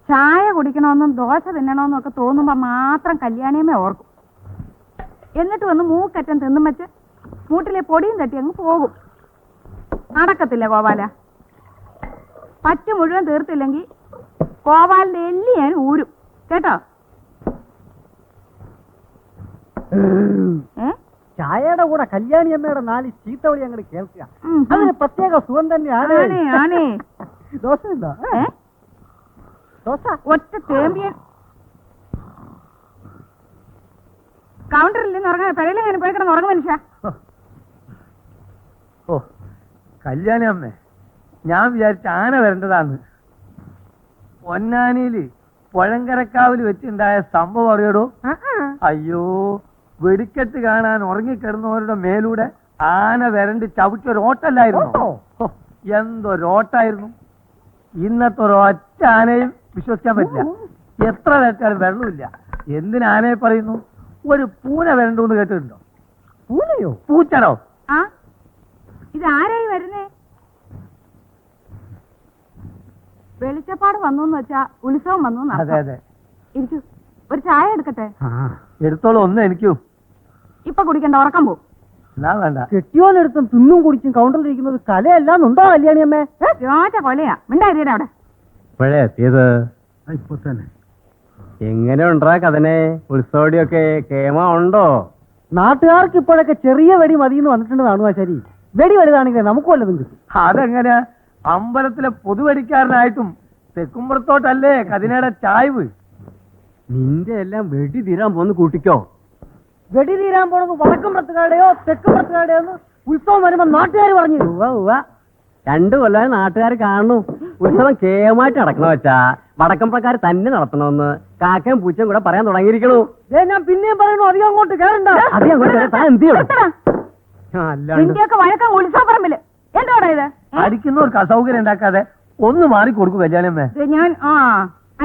ചായ കുടിക്കണമെന്നും ദോശ തിന്നണമെന്നും ഒക്കെ തോന്നുമ്പോ മാത്രം കല്യാണിയമ്മേ ഓർക്കും. എന്നിട്ട് വന്ന് മൂക്കറ്റം തിന്നും വെച്ച് മൂട്ടിലെ പൊടിയും തട്ടി അങ്ങ് പോകും. നടക്കത്തില്ല ഗോപാല. പറ്റ മുഴുവൻ തീർത്തില്ലെങ്കിൽ ഗോപാലിന്റെ എല്ലി ഞാൻ ഊരും കേട്ടോ. ചായയുടെ കൂടെ കല്യാണിയമ്മയുടെ 4 ചീത്തവിളി അങ്ങോട്ട് കേൾക്കുക. അതിന് പ്രത്യേക സുഖം തന്നെയാണ്. ദോശ ഉണ്ടോ? ദോശ ഒറ്റ തേമ്പിയൻ കൗണ്ടറിൽ നിന്ന് ഉറങ്ങാൻ പെരയിലെങ്ങനെ പോയി കിടന്ന് ഉറങ്ങും മനുഷ്യ. ഓ കല്യാണി അമ്മേ, ഞാൻ വിചാരിച്ച ആന വരേണ്ടതാന്ന്. പൊന്നാനിയില് പുഴങ്കരക്കാവില് വെച്ചുണ്ടായ സംഭവം അറിയടോ? അയ്യോ, വെടിക്കെട്ട് കാണാൻ ഉറങ്ങിക്കിടന്നവരുടെ മേലൂടെ ആന വരണ്ട് ചവിട്ടൊരോട്ടല്ലായിരുന്നു. എന്തൊരോട്ടായിരുന്നു. ഇന്നത്തെ ഒരൊറ്റ ആനയും വിശ്വസിക്കാൻ പറ്റില്ല. എത്ര വെച്ചാലും വെള്ളമില്ല. എന്തിനാനയെ പറയുന്നു? ഒരു പൂന വരണ്ടെന്ന് കേട്ടിട്ടുണ്ടോ? പൂനയോ? പൂച്ചടോ? ആ ഇത് ആരായി വരുന്നേ? വെളിച്ചപ്പാട് വന്നു വെച്ചാ ഉത്സവം വന്നു. അതെ അതെ. ഇരിക്കൂ, ഒരു ചായ എടുക്കട്ടെ? എടുത്തോളൂ. ഒന്ന് എനിക്കും. ഇപ്പൊ കുടിക്കണ്ട, ഉറക്കം പോ. എന്നാ വേണ്ട. കെട്ടിയോനെടുത്തും തിന്നും കുടിച്ചും കൗണ്ടറിലിരിക്കുന്നത് കലയല്ലാന്നുണ്ടോ കല്യാണിയമ്മേ? ചോച്ച കൊലയാ. മിണ്ടായിരിക്കട്ടെ അവിടെ. ഇപ്പോഴേ എത്തിയത് ഇപ്പൊ തന്നെ. എങ്ങനെ ഉണ്ടാ കഥനെ? ഉത്സവടിയൊക്കെ കേമ ഉണ്ടോ? നാട്ടുകാർക്ക് ഇപ്പോഴൊക്കെ ചെറിയ വെടി മതിയെന്ന് വന്നിട്ടുണ്ടെന്നാണ് ശരി. വെടി വലുതാണെങ്കിൽ നമുക്ക് വല്ലതും കിട്ടും. അതെങ്ങനെ? അമ്പലത്തിലെ പൊതുവടിക്കാരനായിട്ടും തെക്കുമ്പുറത്തോട്ടല്ലേ കതിനയുടെ ചായ്വ്. നിന്റെ എല്ലാം വെടി തീരാൻ പോന്ന് കൂട്ടിക്കോ. വെടി തീരാൻ പോണത് വടക്കുംപുറത്തുകാരുടെയോ തെക്കുംപുറത്തുകാരുടെയോ ഉത്സവം വരുമ്പോ നാട്ടുകാർ പറഞ്ഞു. 2 കൊല്ലം നാട്ടുകാർ കാണുന്നു. ഉത്സവം കേമായിട്ട് നടക്കണ വെച്ചാ വടക്കംപുറക്കാർ തന്നെ നടത്തണമെന്ന് കാക്കയും പൂച്ചയും കൂടെ പറയാൻ തുടങ്ങിയിരിക്കണു. ഞാൻ പിന്നെയും പറയണു, അധികം അങ്ങോട്ട് കേറണ്ട. ഇന്ത്യയൊക്കെ വഴക്കം ഉത്സവ പറമ്പില് എന്താ ഇത്? അടിക്കുന്നവർക്ക് അസൗകര്യം ഉണ്ടാക്കാതെ ഒന്ന് മാറിക്കൊടുക്കൂ കല്യാണമ്മേ. ഞാൻ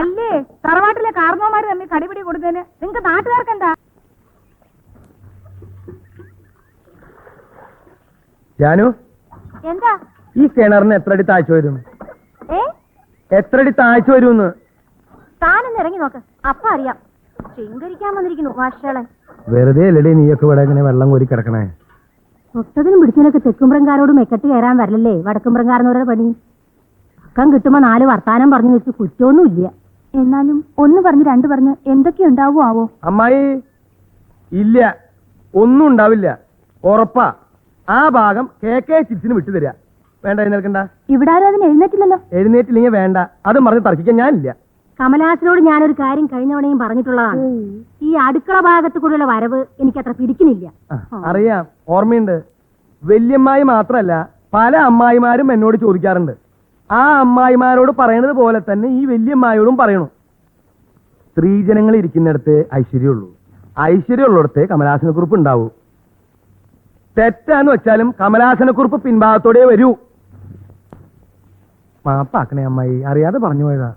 അല്ലേ തറവാട്ടിലെ കാർന്നോമാര് തമ്മിൽ കടിപിടി കൊടുത്തതിന് നിങ്ങക്ക് നാട്ടുകാർക്ക് എന്താ? ജാനു, എന്താ ഈ കിണറിന് എത്രടി താഴ്ച വരും? എത്രടി താഴ്ച വരുമെന്ന് താനൊന്ന് ഇറങ്ങി നോക്ക്, അപ്പ അറിയാം. ശൃംഗരിക്കാൻ വന്നിരിക്കുന്നു മാഷളൻ. വെറുതെ അല്ലടി നീയൊക്കെ ഇവിടെ ഇങ്ങനെ വെള്ളം കോരി കിടക്കണേ. തൊട്ടതിനും പിടിച്ചതിനൊക്കെ തെക്കുംപുറംകാരോട് മെക്കെട്ട് കയറാൻ വരലല്ലേ വടക്കുംപുറംകാരനവരുടെ പണി. അക്കം കിട്ടുമ്പോ 4 വർത്താനം പറഞ്ഞു വെച്ച് കുറ്റമൊന്നുമില്ല. എന്നാലും 1 പറഞ്ഞ് 2 പറഞ്ഞ് എന്തൊക്കെ ഉണ്ടാവോ ആവോ? അമ്മായി ഇല്ല, ഒന്നും ഉണ്ടാവില്ല, ഉറപ്പാ. ആ ഭാഗം KK ചിപ്സിന് വിട്ടുതരാ. വേണ്ട, എഴുന്നേൽക്കണ്ട. ഇവിടെ ആരും അതിന് എഴുന്നേറ്റില്ലല്ലോ. എഴുന്നേറ്റില്ലെങ്കിൽ വേണ്ട, അതും പറഞ്ഞ് തർക്കിക്കാൻ ഞാനില്ല. കമലാസിനോട് ഞാനൊരു കാര്യം കഴിഞ്ഞവണയും പറഞ്ഞിട്ടുള്ളതാണ്. ഈ അടുക്കള ഭാഗത്ത് കൂടെയുള്ള വരവ് എനിക്കത്ര പിടിക്കുന്നില്ല. അറിയാം, ഓർമ്മയുണ്ട്. വല്യമ്മായി മാത്രല്ല, പല അമ്മായിമാരും എന്നോട് ചോദിക്കാറുണ്ട്. ആ അമ്മായിമാരോട് പറയണത് പോലെ തന്നെ ഈ വല്യമ്മായോടും പറയണു. സ്ത്രീജനങ്ങൾ ഇരിക്കുന്നിടത്ത് ഐശ്വര്യമുള്ളൂ, ഐശ്വര്യമുള്ളിടത്ത് കമലാസനക്കുറിപ്പ് ഉണ്ടാവൂ. തെറ്റാന്ന് വെച്ചാലും കമലാസനക്കുറിപ്പ് പിൻഭാഗത്തോടെ വരൂ. മാപ്പാക്കണേ അമ്മായി, അറിയാതെ പറഞ്ഞു പോയതാ.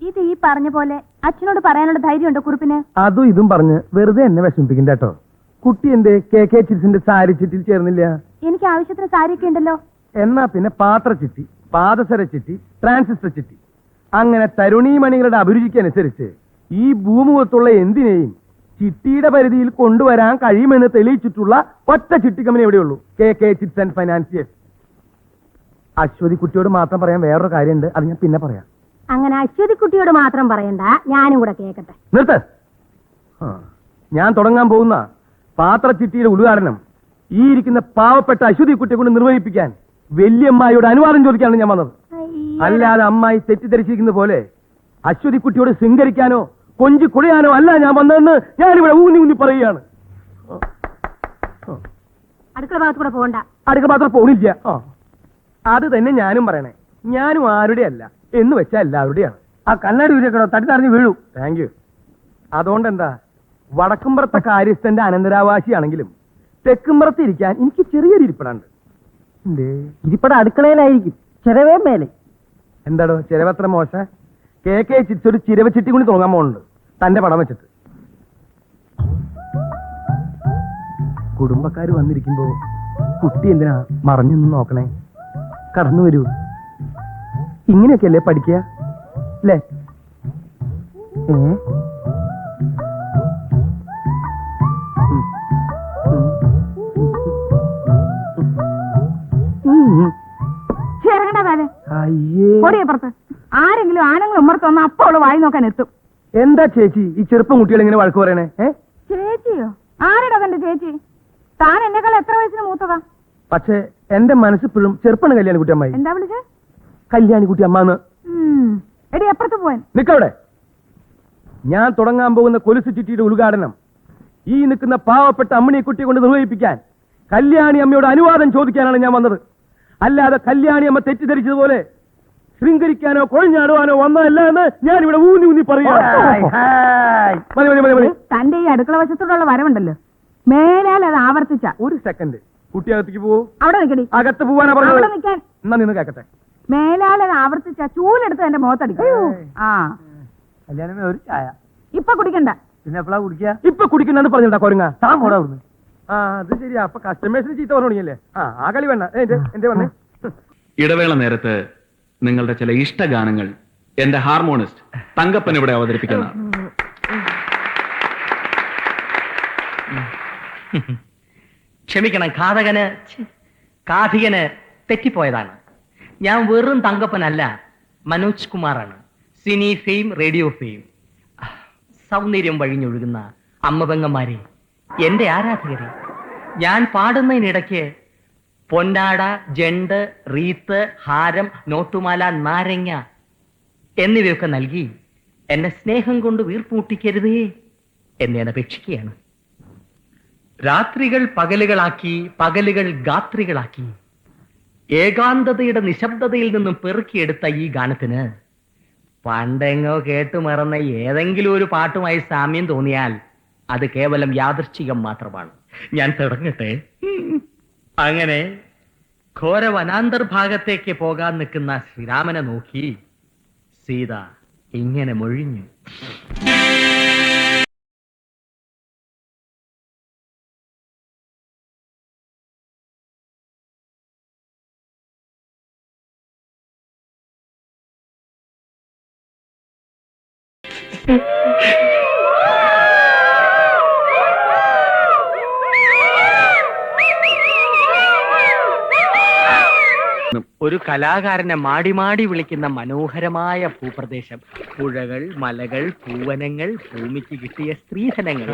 ഇത് ഈ പറഞ്ഞ പോലെ അച്ഛനോട് പറയാനുള്ള ധൈര്യമുണ്ടോ കുറിപ്പിന്? അതും ഇതും പറഞ്ഞ് വെറുതെ എന്നെ വിഷമിപ്പിക്കണ്ട കേട്ടോ. കുട്ടി എന്തേ KK ചിപ്സിന്റെ സാരി ചിറ്റിൽ ചേർന്നില്ല? എനിക്ക് ആവശ്യത്തിന് സാരിയൊക്കെ ഉണ്ടല്ലോ. എന്നാ പിന്നെ പാത്രച്ചിട്ടി, പാദസര ചിട്ടി, ട്രാൻസിസ്റ്റർ ചിട്ടി, അങ്ങനെ തരുണീമണികളുടെ അഭിരുചിക്കനുസരിച്ച് ഈ ഭൂമുഖത്തുള്ള എന്തിനേയും ചിട്ടിയുടെ പരിധിയിൽ കൊണ്ടുവരാൻ കഴിയുമെന്ന് തെളിയിച്ചിട്ടുള്ള ഒറ്റ ചിട്ടി കമ്പനി എവിടെയുള്ളൂ? KK chips and financiers. Aswathy കുട്ടിയോട് മാത്രം പറയാൻ വേറൊരു കാര്യമുണ്ട്, അത് ഞാൻ പിന്നെ പറയാം. അങ്ങനെ അശ്വതി കുട്ടിയോട് മാത്രം പറയണ്ട, ഞാനും കൂടെ കേക്കട്ടെ. നിർത്ത്. ഞാൻ തുടങ്ങാൻ പോകുന്ന പാത്രച്ചിട്ടിയുടെ ഉദ്ഘാടനം ഈ ഇരിക്കുന്ന പാവപ്പെട്ട അശ്വതി കുട്ടിയെ കൊണ്ട് നിർവഹിപ്പിക്കാൻ വല്യമ്മായിയുടെ അനുവാദം ചോദിക്കാനാണ് ഞാൻ വന്നത്. അല്ലാതെ അമ്മായി തെറ്റിദ്ധരിച്ചിരിക്കുന്ന പോലെ അശ്വതി കുട്ടിയോട് ശൃംഗരിക്കാനോ കൊഞ്ചി കുഴയാനോ അല്ല ഞാൻ വന്നതെന്ന് ഞാനിവിടെ ഊന്നി ഊന്നി പറയുകയാണ്. അടുക്കള ഭാഗത്ത് കൂടെ പോകണ്ട. അടുക്കള മാത്രം പോണില്ല. അത് തന്നെ ഞാനും പറയണേ. ഞാനും ആരുടെ അല്ല എന്ന് വെച്ചാൽ എല്ലാവരുടെയാണ്. ആ കണ്ണാടി ഊരിക്കടോ, തട്ടി തടഞ്ഞ് വീഴൂ. Thank you. അതുകൊണ്ട് എന്താ, വടക്കുംപുറത്തെ കാര്യസ്ഥന്റെ അനന്തരാവാസിയാണെങ്കിലും തെക്കുംപുറത്ത് ഇരിക്കാൻ എനിക്ക് ചെറിയൊരു ഇരിപ്പിടാണ്ട്. ഇരിപ്പട അടുക്കളയിലായിരിക്കും, ചെലവേ മേലെ. എന്താടോ ചിരവത്ര മോശ? KK ചിപ്സ് ഒരു ചിരവ ചിട്ടി കൂടി തുടങ്ങാൻ പോകുന്നുണ്ട്, തന്റെ പടം വെച്ചിട്ട്. കുടുംബക്കാർ വന്നിരിക്കുമ്പോ കുട്ടി എന്തിനാ മറഞ്ഞൊന്ന് നോക്കണേ? കടന്നു വരൂ. ഇങ്ങനെയൊക്കെയല്ലേ പഠിക്കുക അല്ലേ? ഇറങ്ങണ്ടാ താഴെ അയ്യേ ഓടിയപ്പുറത്ത്. ആരെങ്കിലും ആണുങ്ങൾ ഉമ്മർത്ത് വന്ന അപ്പൊ അവള് വായി നോക്കാൻ എത്തും. എന്താ ചേച്ചി ഈ ചെറുപ്പം കുട്ടികൾ ഇങ്ങനെ വഴക്ക് പറയണേ? ചേച്ചിയോ? ആരുടെ തന്റെ ചേച്ചി? താൻ എന്നെക്കാൾ എത്ര വയസ്സിന് മൂത്തതാ? പക്ഷെ എന്റെ മനസ്സിപ്പോഴും ചെറുപ്പാണ് കല്യാണിക്കുട്ടി അമ്മായി. എന്താ വിളിച്ചേ? കല്യാണിക്കുട്ടി അമ്മാന്ന്. എടി അപ്പുറത്ത് പോവാൻ. നിക്കവിടെ. ഞാൻ തുടങ്ങാൻ പോകുന്ന കൊലുസു ചിട്ടിയുടെ ഉദ്ഘാടനം ഈ നിൽക്കുന്ന പാവപ്പെട്ട അമ്മിണിക്കുട്ടിയെ കൊണ്ട് നിർവഹിപ്പിക്കാൻ കല്യാണി അമ്മയോട് അനുവാദം ചോദിക്കാനാണ് ഞാൻ വന്നത്. അല്ലാതെ കല്യാണി അമ്മ തെറ്റിദ്ധരിച്ചതുപോലെ ശൃംഗരിക്കാനോ കൊഴിഞ്ഞാടുവാനോ വന്നതല്ല എന്ന് ഞാൻ ഇവിടെ ഊന്നി ഊന്നി പറയാ. തന്റെ ഈ അടുക്കള വശത്തോടുള്ള വരവുണ്ടല്ലോ, മേലാൽ അത് ആവർത്തിച്ച. ഒരു സെക്കൻഡ്, കുട്ടി അകത്തേക്ക് പോവൂ. അവിടെ നിൽക്കടി. അകത്ത് പോവാനാ പറഞ്ഞത്. അവിടെ നിൽക്കാൻ. എന്നാ നിന്ന് കേക്കട്ടെ. മേലാൽ അത് ആവർത്തിച്ച ചൂലെടുത്ത് എന്റെ മുഖത്തടിക്കും. ആ കല്യാണമേ ഒരു ചായ. ഇപ്പൊ കുടിക്കണ്ട. പിന്നെ എപ്പോഴാ കുടിക്കുക? ഇപ്പൊ കുടിക്കുന്നെന്ന് പറഞ്ഞിട്ടാ കൊരങ്ങ. താൻ പോടാ അവിടുന്ന്. ആ അത് ശരിയാ. അപ്പൊ കസ്റ്റമേഴ്സിന് ചീത്ത പറഞ്ഞു തുടങ്ങിയല്ലേ? ആ കളി വേണ്ട. എന്റെ വന്നേ. ഇടവേള നേരത്ത് നിങ്ങളുടെ ചില ഇഷ്ടഗാനങ്ങൾ എന്റെ ഹാർമോണിസ്റ്റ് തങ്കപ്പൻ ഇവിടെ അവതരിപ്പിക്കുന്ന. ക്ഷമിക്കണം, കാഥികന് തെറ്റിപ്പോയതാണ്. ഞാൻ വെറും തങ്കപ്പനല്ല, മനോജ് കുമാറാണ്. Cine fame, radio fame. സൗന്ദര്യം വഴിഞ്ഞൊഴുകുന്ന അമ്മപെങ്ങന്മാരെ, എന്റെ ആരാധകരെ, ഞാൻ പാടുന്നതിനിടയ്ക്ക് പൊന്നാട, ജണ്ട്, റീത്ത്, ഹാരം, നോട്ടുമാല, നാരങ്ങ എന്നിവയൊക്കെ നൽകി എന്നെ സ്നേഹം കൊണ്ട് വീർപ്പൂട്ടിക്കരുതേ എന്ന് ഞാൻ അപേക്ഷിക്കുകയാണ്. രാത്രികൾ പകലുകളാക്കി, പകലുകൾ ഗാത്രികളാക്കി, ഏകാന്തതയുടെ നിശബ്ദതയിൽ നിന്നും പെറുക്കിയെടുത്ത ഈ ഗാനത്തിന് പണ്ടെങ്ങോ കേട്ടുമറന്ന ഏതെങ്കിലും ഒരു പാട്ടുമായി സാമ്യം തോന്നിയാൽ അത് കേവലം യാദൃശ്ചികം മാത്രമാണ്. ഞാൻ തുടങ്ങട്ടെ. അങ്ങനെ ഘോര വനാന്തർഭാഗത്തേക്ക് പോകാൻ നിൽക്കുന്ന ശ്രീരാമനെ നോക്കി സീത ഇങ്ങനെ മൊഴിഞ്ഞു. ഒരു കലാകാരനെ മാടി മാടി വിളിക്കുന്ന മനോഹരമായ ഭൂപ്രദേശം. പുഴകൾ, മലകൾ, പൂവനങ്ങൾ, ഭൂമിക്ക് കിട്ടിയ സ്ത്രീധനങ്ങൾ.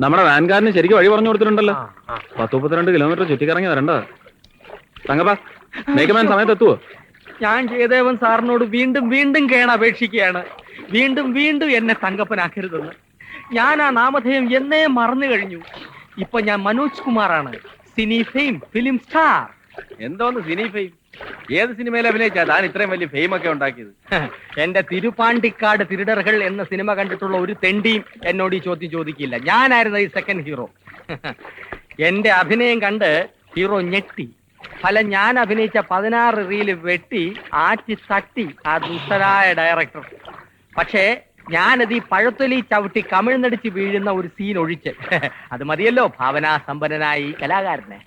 നമ്മുടെ വാൻകാരന് ശരിക്കും വഴി പറഞ്ഞു കൊടുത്തിട്ടുണ്ടല്ലോ. 10-32 കിലോമീറ്റർ ചുറ്റിക്കറങ്ങി വരണ്ട. തങ്കപ്പ, മേക്കമാൻ സമയത്ത് എത്തുവോ? ഞാൻ ജയദേവൻ സാറിനോട് വീണ്ടും വീണ്ടും കേണപേക്ഷിക്കുകയാണ്, വീണ്ടും വീണ്ടും എന്നെ തങ്കപ്പനാക്കരുതെന്ന്. ഞാൻ ആ നാമധേയം എന്നേ മറന്നു കഴിഞ്ഞു. ഇപ്പൊ ഞാൻ മനോജ് കുമാറാണ്, സിനി ഫെയിം, ഫിലിം സ്റ്റാർ. എന്തോന്ന് സിനി ഫെയിം? ഏത് സിനിമയിൽ അഭിനയിച്ചാ താൻ ഇത്രയും വലിയ ഫെയിം ഒക്കെ ഉണ്ടാക്കിയത്? എന്റെ തിരുപ്പാണ്ടിക്കാട് തിരുടറുകൾ എന്ന സിനിമ കണ്ടിട്ടുള്ള ഒരു തെണ്ടിയും എന്നോട് ഈ ചോദ്യം ചോദിക്കില്ല. ഞാനായിരുന്നു ഈ സെക്കൻഡ് ഹീറോ. എന്റെ അഭിനയം കണ്ട് ഹീറോ ഞെട്ടി. ഫലം ഞാൻ അഭിനയിച്ച 16 റീല് വെട്ടി ആറ്റി തട്ടി ആ ദുഷ്ടരായ ഡയറക്ടർ. പക്ഷേ ഞാനത് ഈ പഴത്തൊലി ചവിട്ടി കമിഴ്ന്നടിച്ച് വീഴുന്ന ഒരു സീൻ ഒഴിച്ച് അത് മതിയല്ലോ ഭാവനാസമ്പന്നനായി കലാകാരനെ.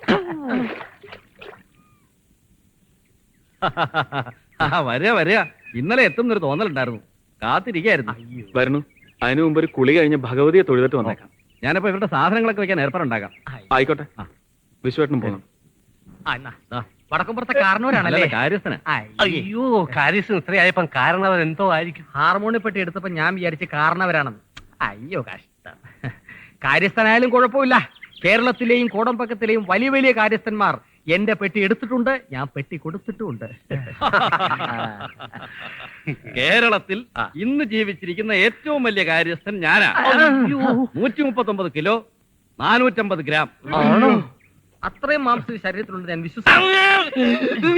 വരിക. ഇന്നലെ എത്തുന്നൊരു തോന്നലുണ്ടായിരുന്നു, കാത്തിരിക്കായിരുന്നു. വരുന്നു. അതിനു മുമ്പ് ഒരു കുളി കഴിഞ്ഞ് ഭഗവതിയെ തൊഴുതിട്ട് വന്നേക്കാം. ഞാനിപ്പോ ഇവരുടെ സാധനങ്ങളൊക്കെ വെക്കാൻ ഏർപ്പാടുണ്ടാക്കാം. ആയിക്കോട്ടെ. വിശ്വേട്ടനും പോകണം. വടക്കുംപുറത്തെ കാരണവരാണല്ലേ കാര്യസ്ഥന്? അയ്യോ, കാര്യസ്ഥൻ ഇത്രയായപ്പം കാരണവർ എന്തോ ആയിരിക്കും. ഹാർമോണിയപ്പെട്ടി എടുത്തപ്പോ ഞാൻ വിചാരിച്ച് കാരണവരാണെന്ന്. അയ്യോ കഷ്ടം. കാര്യസ്ഥനായാലും കുഴപ്പമില്ല. കേരളത്തിലെയും കോടമ്പക്കത്തിലെയും വലിയ വലിയ കാര്യസ്ഥന്മാർ എന്റെ പെട്ടി എടുത്തിട്ടുണ്ട്, ഞാൻ പെട്ടി കൊടുത്തിട്ടുമുണ്ട്. കേരളത്തിൽ ഇന്ന് ജീവിച്ചിരിക്കുന്ന ഏറ്റവും വലിയ കാര്യസ്ഥൻ ഞാനാ. 139 കിലോ 450 ഗ്രാം. ആണോ? അത്രയും മാംസം ശരീരത്തിലുണ്ട് ഞാൻ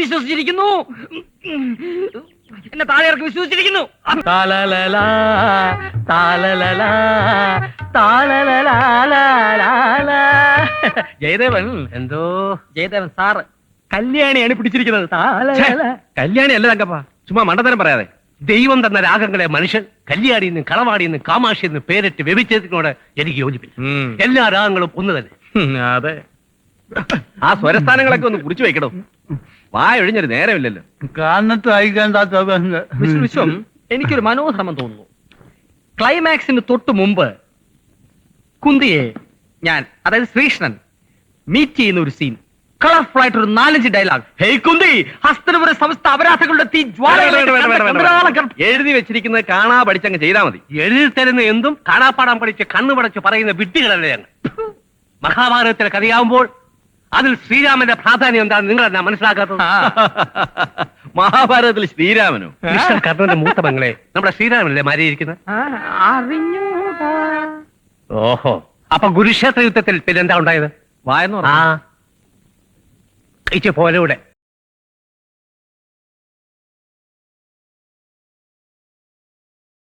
വിശ്വസിച്ചിരിക്കുന്നു. എന്നെ താഴെ ഇറക്കി വിശ്വസിച്ചിരിക്കുന്നു. ജയദേവൻ എന്തോ ജയദേവൻ സാറ് കല്യാണിയാണ് പിടിച്ചിരിക്കുന്നത്. കല്യാണി അല്ല തങ്കപ്പ, ചുമ്മാ മണ്ടത്തരം പറയാതെ. ദൈവം തന്ന രാഗങ്ങളെ മനുഷ്യൻ കല്യാണിന്ന്, കളവാടിന്ന്, കാമാഷിന്ന് പേരിട്ട് വ്യഭിച്ചതിനോട് എനിക്ക് യോജിപ്പില്ല. എല്ലാ രാഗങ്ങളും ഒന്ന് തന്നെ. അതെ, ആ സ്വരസ്ഥാനങ്ങളൊക്കെ ഒന്ന് കുറിച്ചു വെക്കണോ? വായൊഴിഞ്ഞൊരു നേരമില്ലല്ലോ. വിശ്വം, എനിക്കൊരു മനോധർമ്മം തോന്നുന്നു. ക്ലൈമാക്സിന് തൊട്ട് മുമ്പ് കുന്തിയെ ഞാൻ, അതായത് ശ്രീകൃഷ്ണൻ മീറ്റ് ചെയ്യുന്ന ഒരു സീൻ, കളർഫുൾ ആയിട്ട് ഒരു 4-5 ഡയലോഗ്. ഹേയ് കുന്തി, ഹസ്തനപുര സമസ്ത അപരാധങ്ങളുടെ തീ എഴുതി വെച്ചിരിക്കുന്നത് കാണാ പഠിച്ചങ്ങ് ചെയ്താ മതി. എഴുതി തരുന്ന എന്തും കാണാപ്പാടാൻ പഠിച്ച് കണ്ണു പടച്ച് പറയുന്ന വിഡ്ഢികളല്ലേ ഞങ്ങൾ. മഹാഭാരതത്തിലെ കഥയാവുമ്പോൾ അതിൽ ശ്രീരാമന്റെ പ്രാധാന്യം എന്താണെന്ന് നിങ്ങൾ എന്നാ മനസ്സിലാക്കാത്തത്? മഹാഭാരതത്തിൽ ശ്രീരാമനോ? കൃഷ്ണൻ കർണന്റെ മൂത്ത മകളെ നമ്മുടെ ശ്രീരാമനല്ലേ മാരിയിരിക്കുന്നത്? ഓഹോ, അപ്പൊ കുരുക്ഷേത്ര യുദ്ധത്തിൽ പിന്നെന്താ ഉണ്ടായത്? വായന്നു ആ ഇച്ച പോലെ